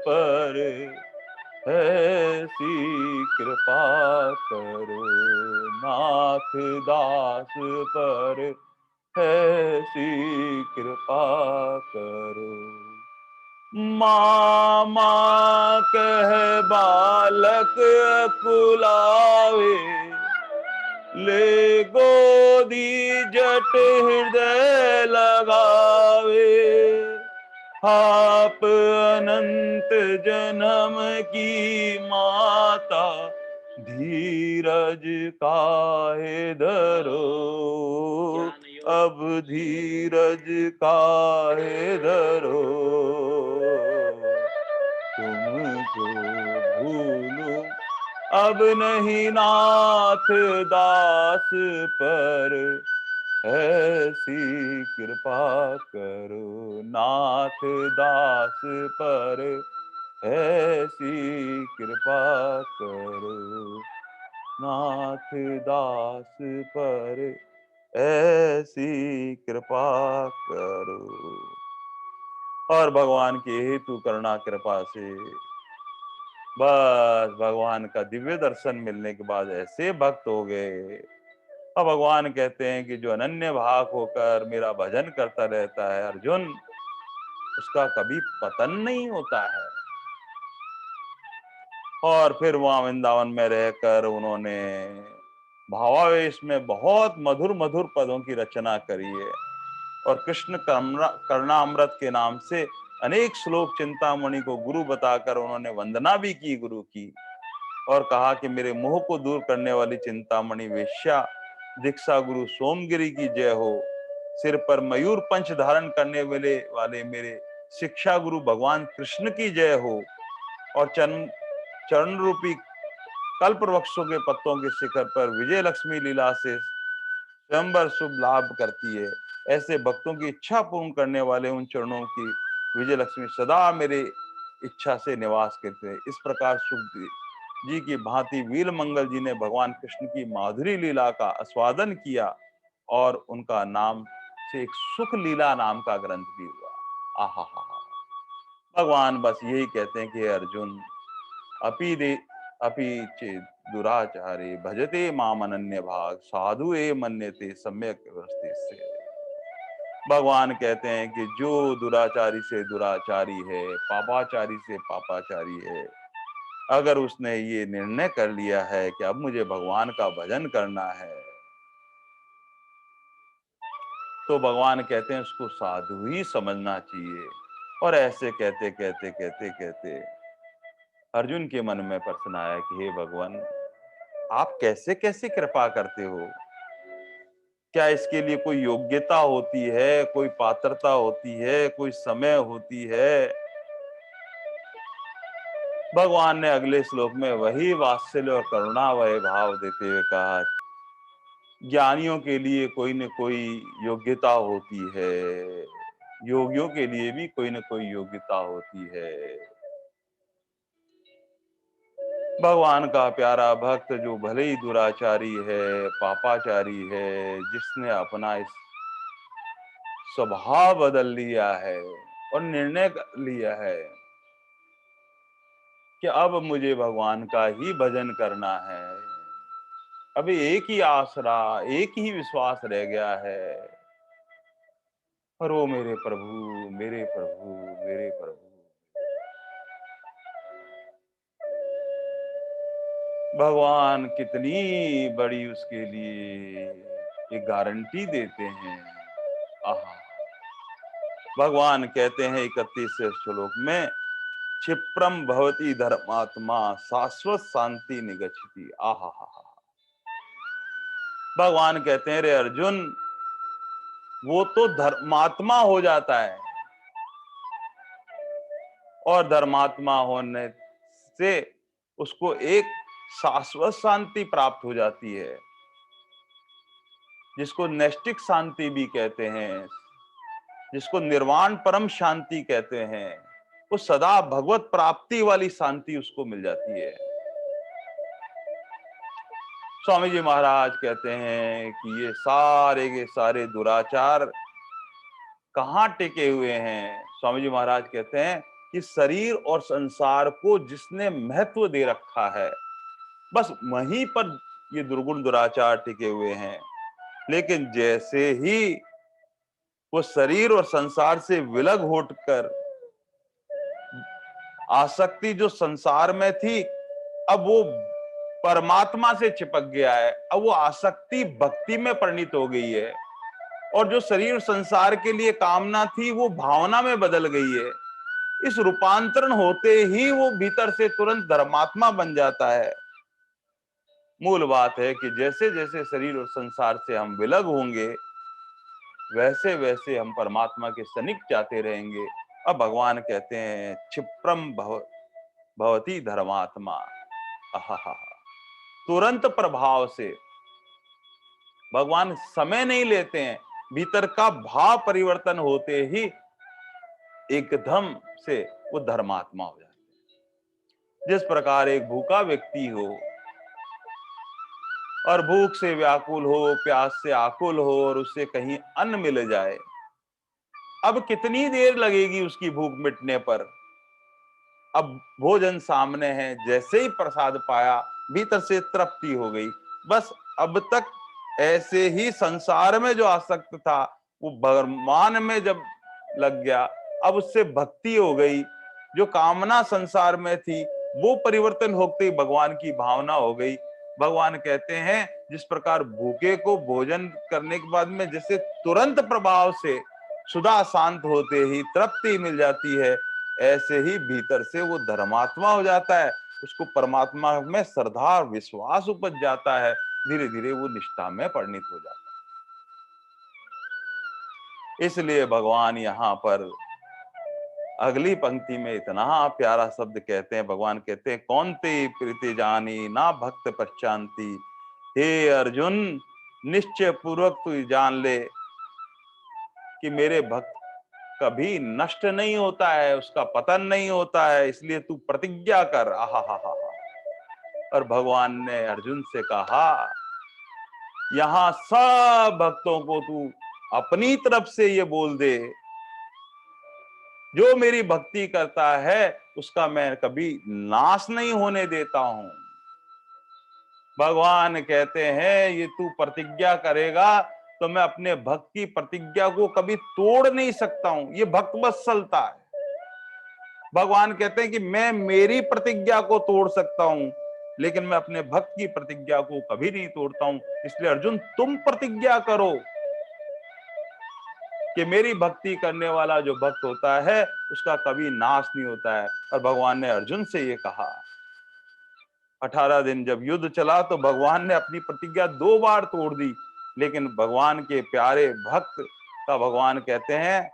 पर, ऐसी कृपा करो नाथ दास पर, ऐसी कृपा करो। मामा कह बालक कुलावे, ले गोदी जट हृदय लगावे, आप अनंत जन्म की माता, धीरज काहे धरो, अब धीरज काहे धरो, तुमको भूलूं अब नहीं नाथ दास पर, ऐसी कृपा करो नाथ दास पर, ऐसी कृपा करो नाथ दास पर, ऐसी कृपा करो। और भगवान की हेतु करुणा कृपा से बस भगवान का दिव्य दर्शन मिलने के बाद ऐसे भक्त हो गए। अब भगवान कहते हैं कि जो अनन्य भाव होकर मेरा भजन करता रहता है अर्जुन, उसका कभी पतन नहीं होता है। और फिर वहां वृंदावन में रहकर उन्होंने भावावेश में बहुत मधुर मधुर पदों की रचना करी है। और कृष्ण करुणामृत के नाम से अनेक श्लोक चिंतामणि को गुरु बताकर उन्होंने वंदना भी की गुरु की, और कहा कि मेरे मोह को दूर करने वाली चिंतामणि वेश्या दीक्षा गुरु सोमगिरी की जय हो। सिर पर मयूर पंच धारण करने वाले मेरे शिक्षा गुरु भगवान कृष्ण की जय हो। और चरण रूपी कल्प वृक्षों के पत्तों के शिखर पर विजय लक्ष्मी लीला से स्वयंवर शुभ लाभ करती है। ऐसे भक्तों की इच्छा पूर्ण करने वाले उन चरणों की विजय लक्ष्मी सदा मेरे इच्छा से निवास करते हैं। इस प्रकार सुखदेव जी की भांति वीर मंगल जी ने भगवान कृष्ण की माधुरी लीला का आस्वादन किया, और उनका नाम से एक सुख लीला नाम का ग्रंथ भी हुआ। आहा हा हा। भगवान बस यही कहते हैं कि हे अर्जुन, अपि दे अपि चेद दुराचारे भजते माम अनन्य भाग साधु ए मन्यते सम्यक व्यवस्थित से। भगवान कहते हैं कि जो दुराचारी से दुराचारी है, पापाचारी से पापाचारी है, अगर उसने ये निर्णय कर लिया है कि अब मुझे भगवान का भजन करना है, तो भगवान कहते हैं उसको साधु ही समझना चाहिए। और ऐसे कहते कहते कहते कहते अर्जुन के मन में प्रश्न आया कि हे भगवान, आप कैसे कैसे कृपा करते हो? क्या इसके लिए कोई योग्यता होती है, कोई पात्रता होती है, कोई समय होती है? भगवान ने अगले श्लोक में वही वात्सल्य और करुणा वह भाव देते हुए कहा, ज्ञानियों के लिए कोई न कोई योग्यता होती है, योगियों के लिए भी कोई न कोई योग्यता होती है। भगवान का प्यारा भक्त जो भले ही दुराचारी है, पापाचारी है, जिसने अपना इस स्वभाव बदल लिया है और निर्णय कर लिया है कि अब मुझे भगवान का ही भजन करना है, अभी एक ही आसरा, एक ही विश्वास रह गया है, और वो मेरे प्रभु, मेरे प्रभु, मेरे प्रभु। भगवान कितनी बड़ी उसके लिए एक गारंटी देते हैं। आहा। भगवान कहते हैं 31वें श्लोक में, क्षिप्रम भवति धर्मात्मा शाश्वत शांति निगच्छति। आहा हा हा। भगवान कहते हैं रे अर्जुन, वो तो धर्मात्मा हो जाता है, और धर्मात्मा होने से उसको एक शाश्वत शांति प्राप्त हो जाती है, जिसको नैष्टिक शांति भी कहते हैं, जिसको निर्वाण परम शांति कहते हैं। वो सदा भगवत प्राप्ति वाली शांति उसको मिल जाती है। स्वामी जी महाराज कहते हैं कि ये सारे के सारे दुराचार कहाँ टिके हुए हैं? स्वामी जी महाराज कहते हैं कि शरीर और संसार को जिसने महत्व दे रखा है, बस वहीं पर ये दुर्गुण दुराचार टिके हुए हैं। लेकिन जैसे ही वो शरीर और संसार से विलग होकर, आसक्ति जो संसार में थी अब वो परमात्मा से चिपक गया है, अब वो आसक्ति भक्ति में परिणित हो गई है, और जो शरीर संसार के लिए कामना थी वो भावना में बदल गई है। इस रूपांतरण होते ही वो भीतर से तुरंत धर्मात्मा बन जाता है। मूल बात है कि जैसे जैसे शरीर और संसार से हम विलग होंगे, वैसे वैसे हम परमात्मा के सनिक जाते रहेंगे। अब भगवान कहते हैं क्षिप्रम भवती धर्मात्मा। आहा। तुरंत प्रभाव से भगवान समय नहीं लेते हैं, भीतर का भाव परिवर्तन होते ही एकदम से वो धर्मात्मा हो जाते हैं। जिस प्रकार एक भूखा व्यक्ति हो और भूख से व्याकुल हो, प्यास से आकुल हो, और उससे कहीं अन्न मिल जाए, अब कितनी देर लगेगी उसकी भूख मिटने पर। अब भोजन सामने है, जैसे ही प्रसाद पाया भीतर से तृप्ति हो गई। बस अब तक ऐसे ही संसार में जो आसक्त था वो भगवान में जब लग गया, अब उससे भक्ति हो गई। जो कामना संसार में थी वो परिवर्तन होते ही भगवान की भावना हो गई। भगवान कहते हैं जिस प्रकार भूखे को भोजन करने के बाद में जैसे तुरंत प्रभाव से सुधा शांत होते ही तृप्ति मिल जाती है, ऐसे ही भीतर से वो धर्मात्मा हो जाता है। उसको परमात्मा में श्रद्धा और विश्वास उपज जाता है, धीरे धीरे वो निष्ठा में परिणित हो जाता है। इसलिए भगवान यहाँ पर अगली पंक्ति में इतना प्यारा शब्द कहते हैं। भगवान कहते हैं कौन्ते प्रीति जानी ना भक्त पहचानती। हे अर्जुन, निश्चय पूर्वक तू जान ले कि मेरे भक्त कभी नष्ट नहीं होता है, उसका पतन नहीं होता है, इसलिए तू प्रतिज्ञा कर। आहा हा हा। और भगवान ने अर्जुन से कहा यहां सब भक्तों को तू अपनी तरफ से ये बोल दे, जो मेरी भक्ति करता है उसका मैं कभी नाश नहीं होने देता हूं। भगवान कहते हैं ये तू प्रतिज्ञा करेगा तो मैं अपने भक्त की प्रतिज्ञा को कभी तोड़ नहीं सकता हूं। ये भक्त वत्सलता है। भगवान कहते हैं कि मैं मेरी प्रतिज्ञा को तोड़ सकता हूं, लेकिन मैं अपने भक्त की प्रतिज्ञा को कभी नहीं तोड़ता हूं। इसलिए अर्जुन तुम प्रतिज्ञा करो कि मेरी भक्ति करने वाला जो भक्त होता है उसका कभी नाश नहीं होता है। और भगवान ने अर्जुन से ये कहा। 18 दिन जब युद्ध चला तो भगवान ने अपनी प्रतिज्ञा 2 बार तोड़ दी, लेकिन भगवान के प्यारे भक्त का भगवान कहते हैं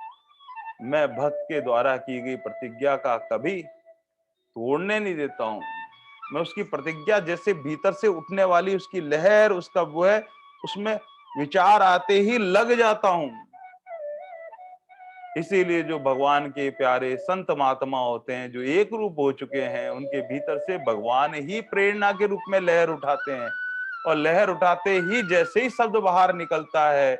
मैं भक्त के द्वारा की गई प्रतिज्ञा का कभी तोड़ने नहीं देता हूं। मैं उसकी प्रतिज्ञा जैसे भीतर से उठने वाली उसकी लहर, उसका वो है, उसमें विचार आते ही लग जाता हूं। इसीलिए जो भगवान के प्यारे संत महात्मा होते हैं जो एक रूप हो चुके हैं, उनके भीतर से भगवान ही प्रेरणा के रूप में लहर उठाते हैं। और लहर उठाते ही जैसे ही शब्द बाहर निकलता है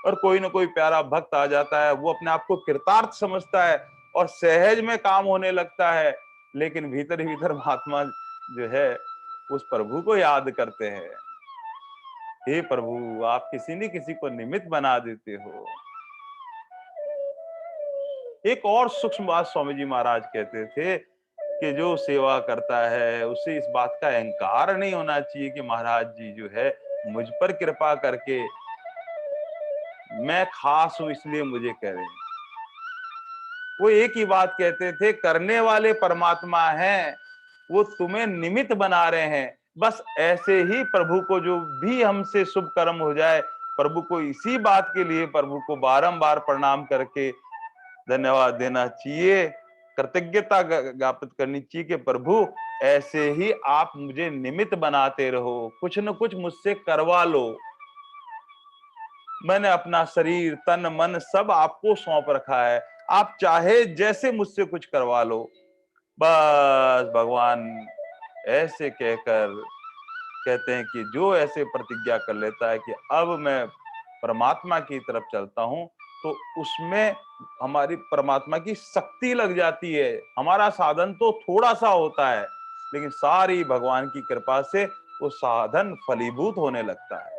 और कोई ना कोई प्यारा भक्त आ जाता है, वो अपने आप को कृतार्थ समझता है और सहज में काम होने लगता है। लेकिन भीतर ही भीतर महात्मा जो है उस प्रभु को याद करते हैं, हे प्रभु आप किसी न किसी को निमित्त बना देते हो। एक और सूक्ष्म बात स्वामी जी महाराज कहते थे कि जो सेवा करता है उसे इस बात का अहंकार नहीं होना चाहिए कि महाराज जी जो है मुझ पर कृपा करके मैं खास हूं इसलिए मुझे कह रहे हैं। वो एक ही बात कहते थे, करने वाले परमात्मा हैं, वो तुम्हें निमित्त बना रहे हैं। बस ऐसे ही प्रभु को जो भी हमसे शुभ कर्म हो जाए, प्रभु को इसी बात के लिए प्रभु को बारंबार प्रणाम करके धन्यवाद देना चाहिए, कृतज्ञता ज्ञापित करनी चाहिए कि प्रभु ऐसे ही आप मुझे निमित्त बनाते रहो, कुछ न कुछ मुझसे करवा लो। मैंने अपना शरीर तन मन सब आपको सौंप रखा है, आप चाहे जैसे मुझसे कुछ करवा लो। बस भगवान ऐसे कहकर कहते हैं कि जो ऐसे प्रतिज्ञा कर लेता है कि अब मैं परमात्मा की तरफ चलता हूं, तो उसमें हमारी परमात्मा की शक्ति लग जाती है। हमारा साधन तो थोड़ा सा होता है, लेकिन सारी भगवान की कृपा से वो साधन फलीभूत होने लगता है।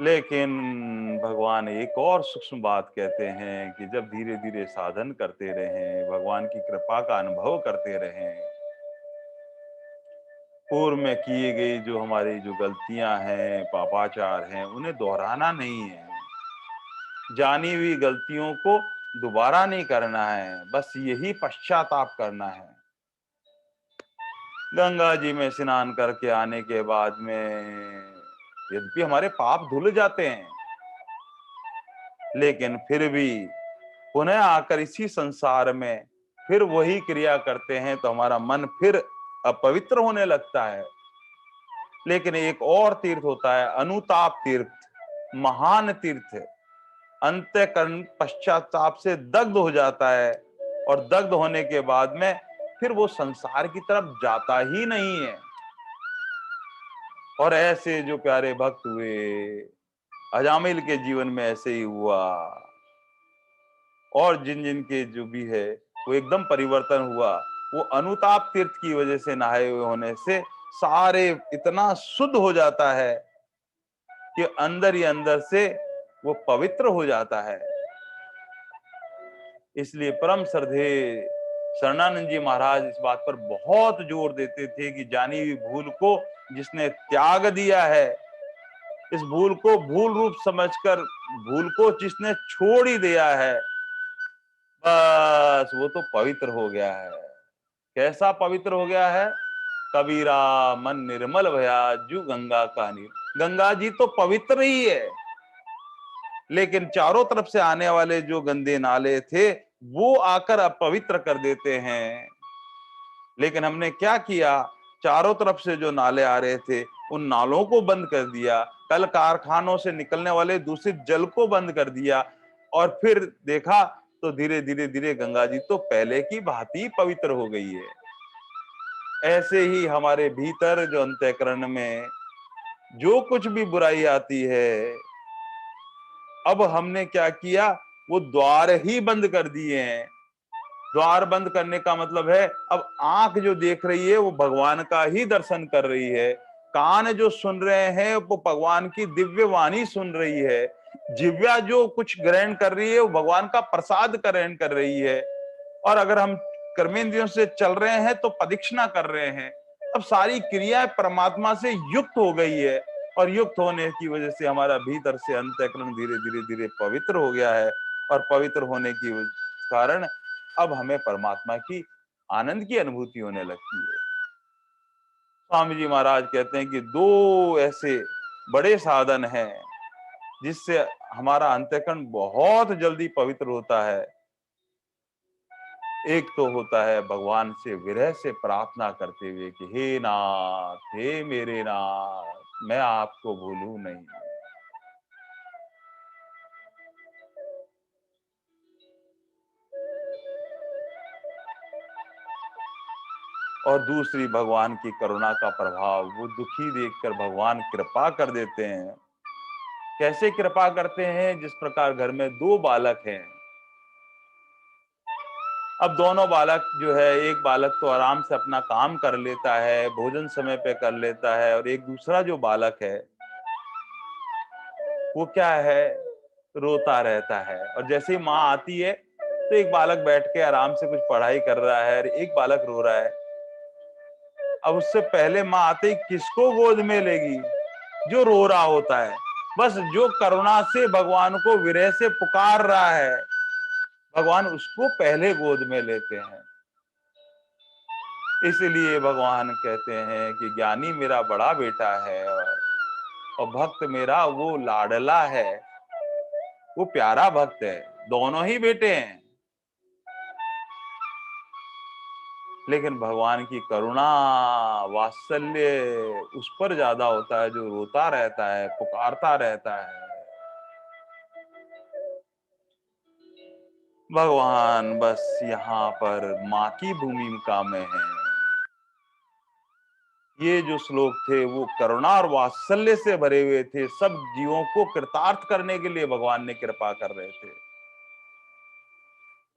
लेकिन भगवान एक और सूक्ष्म बात कहते हैं कि जब धीरे धीरे साधन करते रहें, भगवान की कृपा का अनुभव करते रहें, पूर्व में किए गई जो हमारी जो गलतियां हैं, पापाचार हैं, उन्हें दोहराना नहीं है। जानी हुई गलतियों को दोबारा नहीं करना है, बस यही पश्चाताप करना है। गंगा जी में स्नान करके आने के बाद में यद्यपि हमारे पाप धुल जाते हैं, लेकिन फिर भी पुनः आकर इसी संसार में फिर वही क्रिया करते हैं तो हमारा मन फिर अपवित्र होने लगता है। लेकिन एक और तीर्थ होता है अनुताप तीर्थ, महान तीर्थ। अंतःकरण पश्चाताप से दग्ध हो जाता है और दग्ध होने के बाद में फिर वो संसार की तरफ जाता ही नहीं है। और ऐसे जो प्यारे भक्त हुए अजामिल के जीवन में ऐसे ही हुआ, और जिन जिन के जो भी है वो एकदम परिवर्तन हुआ। वो अनुताप तीर्थ की वजह से नहाए हुए होने से सारे इतना शुद्ध हो जाता है कि अंदर ही अंदर से वो पवित्र हो जाता है। इसलिए परम श्रद्धे शरणानंद जी महाराज इस बात पर बहुत जोर देते थे कि जानी हुई भूल को जिसने त्याग दिया है, इस भूल को भूल रूप समझकर भूल को जिसने छोड़ ही दिया है, बस वो तो पवित्र हो गया है। कैसा पवित्र हो गया है? कबीरा मन निर्मल भया जू गंगा का नीर। गंगा जी तो पवित्र ही है, लेकिन चारों तरफ से आने वाले जो गंदे नाले थे वो आकर अपवित्र कर देते हैं। लेकिन हमने क्या किया, चारों तरफ से जो नाले आ रहे थे उन नालों को बंद कर दिया, कल कारखानों से निकलने वाले दूषित जल को बंद कर दिया, और फिर देखा तो धीरे धीरे धीरे गंगा जी तो पहले की भांति पवित्र हो गई है। ऐसे ही हमारे भीतर जो अंतःकरण में जो कुछ भी बुराई आती है, अब हमने क्या किया, वो द्वार ही बंद कर दिए हैं। द्वार बंद करने का मतलब है अब आंख जो देख रही है वो भगवान का ही दर्शन कर रही है, कान जो सुन रहे हैं वो भगवान की दिव्य वाणी सुन रही है, जिह्वा जो कुछ ग्रहण कर रही है वो भगवान का प्रसाद ग्रहण कर रही है, और अगर हम कर्मेंद्रियों से चल रहे हैं तो प्रदक्षिणा कर रहे हैं। अब सारी क्रियाएं परमात्मा से युक्त हो गई है, और युक्त होने की वजह से हमारा भीतर से अंतःकरण धीरे धीरे धीरे पवित्र हो गया है, और पवित्र होने की कारण अब हमें परमात्मा की आनंद की अनुभूति होने लगती है। स्वामी जी महाराज कहते हैं कि दो ऐसे बड़े साधन हैं जिससे हमारा अंतःकरण बहुत जल्दी पवित्र होता है। एक तो होता है भगवान से विरह से प्रार्थना करते हुए कि हे नाथ, हे मेरे नाथ, मैं आपको भूलूं नहीं। और दूसरी भगवान की करुणा का प्रभाव, वो दुखी देखकर भगवान कृपा कर देते हैं। कैसे कृपा करते हैं? जिस प्रकार घर में दो बालक हैं, अब दोनों बालक जो है, एक बालक तो आराम से अपना काम कर लेता है, भोजन समय पे कर लेता है, और एक दूसरा जो बालक है वो क्या है, रोता रहता है। और जैसे ही माँ आती है तो एक बालक बैठ के आराम से कुछ पढ़ाई कर रहा है और एक बालक रो रहा है। अब उससे पहले माँ आते ही किसको गोद में लेगी? जो रो रहा होता है। बस जो करुणा से भगवान को विरह से पुकार रहा है, भगवान उसको पहले गोद में लेते हैं। इसलिए भगवान कहते हैं कि ज्ञानी मेरा बड़ा बेटा है, और भक्त मेरा वो लाडला है, वो प्यारा भक्त है। दोनों ही बेटे हैं, लेकिन भगवान की करुणा वात्सल्य उस पर ज्यादा होता है जो रोता रहता है, पुकारता रहता है। भगवान बस यहाँ पर माँ की भूमिका में है। ये जो श्लोक थे वो करुणा और वात्सल्य से भरे हुए थे, सब जीवों को कृतार्थ करने के लिए भगवान ने कृपा कर रहे थे।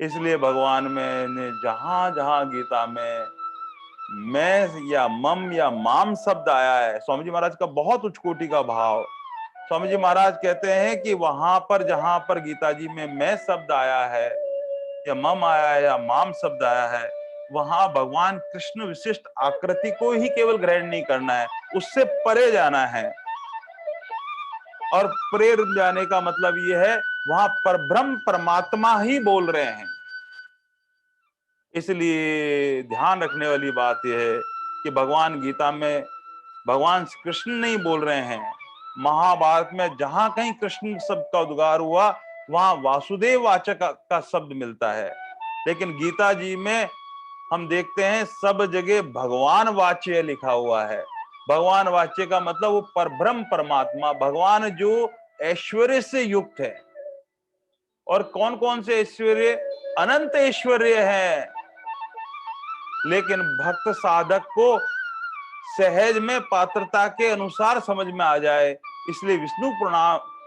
इसलिए भगवान में ने जहां जहां गीता में मैं या मम या माम शब्द आया है, स्वामी जी महाराज का बहुत उच्च कोटि का भाव। स्वामी जी महाराज कहते हैं कि वहां पर जहां पर गीता जी में मैं शब्द आया है, या मम आया है, या माम शब्द आया है, वहां भगवान कृष्ण विशिष्ट आकृति को ही केवल ग्रहण नहीं करना है, उससे परे जाना है। और परे जाने का मतलब यह है वहां परब्रह्म परमात्मा ही बोल रहे हैं। इसलिए ध्यान रखने वाली बात यह है कि भगवान गीता में भगवान कृष्ण नहीं बोल रहे हैं। महाभारत में जहां कहीं कृष्ण शब्द का उद्गार हुआ वहां वासुदेव वाचक का शब्द मिलता है, लेकिन गीता जी में हम देखते हैं सब जगह भगवान वाच्य लिखा हुआ है। भगवान वाच्य का मतलब वो परब्रह्म परमात्मा, भगवान जो ऐश्वर्य से युक्त है। और कौन कौन से ऐश्वर्य? अनंत ऐश्वर्य है, लेकिन भक्त साधक को सहज में पात्रता के अनुसार समझ में आ जाए, इसलिए विष्णु पुराण